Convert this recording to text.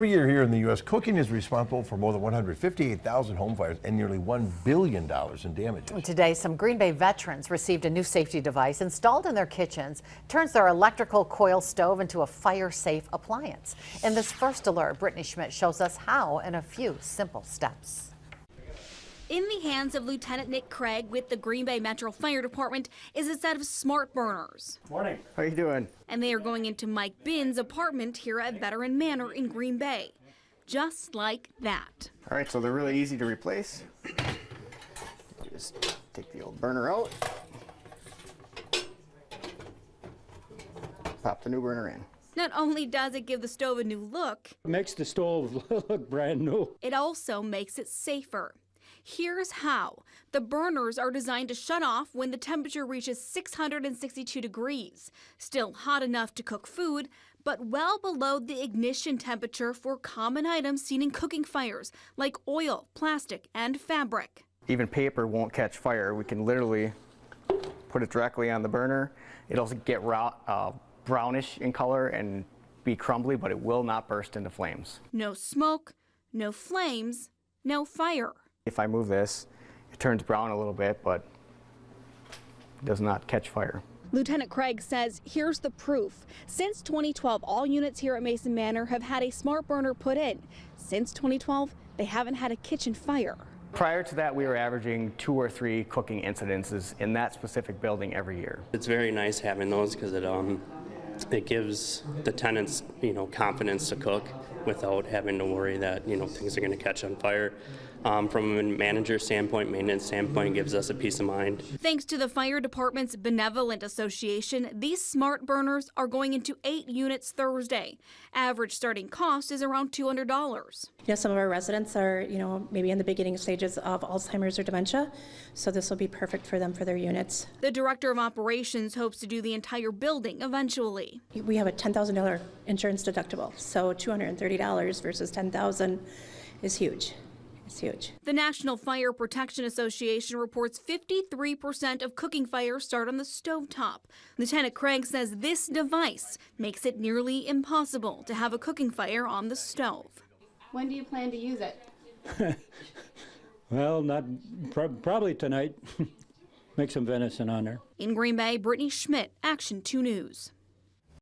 Every year here in the U.S., cooking is responsible for more than 158,000 home fires and nearly $1 billion in damages. Today, some Green Bay veterans received a new safety device installed in their kitchens. Turns their electrical coil stove into a fire-safe appliance. In this first alert, Brittany Schmidt shows us how in a few simple steps. In the hands of Lieutenant Nick Craig with the Green Bay Metro Fire Department is a set of SmartBurners. Morning. How you doing? And they are going into Mike Binn's apartment here at Veteran Manor in Green Bay. Just like that. All right, so they're really easy to replace. Just take the old burner out. Pop the new burner in. Not only does it give the stove a new look, It makes the stove look brand new. it also makes it safer. Here's how. The burners are designed to shut off when the temperature reaches 662 degrees. Still hot enough to cook food, but well below the ignition temperature for common items seen in cooking fires, like oil, plastic, and fabric. Even paper won't catch fire. We can literally put it directly on the burner. It'll get brownish in color and be crumbly, but it will not burst into flames. No smoke, no flames, no fire. If I move this, it turns brown a little bit, but it does not catch fire. Lieutenant Craig says here's the proof. Since 2012, all units here at Mason Manor have had a SmartBurner put in. Since 2012, they haven't had a kitchen fire. Prior to that, we were averaging 2 or 3 cooking incidences in that specific building every year. It's very nice having those because it gives the tenants, confidence to cook without having to worry that, things are going to catch on fire. From a manager standpoint, maintenance standpoint, gives us a peace of mind. Thanks to the fire department's benevolent association, these SmartBurners are going into 8 units Thursday. Average starting cost is around $200. Some of our residents are, maybe in the beginning stages of Alzheimer's or dementia, so this will be perfect for them for their units. The director of operations hopes to do the entire building eventually. We have a $10,000 insurance deductible, so $230 versus $10,000 is huge. It's huge. The National Fire Protection Association reports 53% of cooking fires start on the stovetop. Lieutenant Craig says this device makes it nearly impossible to have a cooking fire on the stove. When do you plan to use it? Well, probably tonight. Make some venison on there. In Green Bay, Brittany Schmidt, Action 2 News.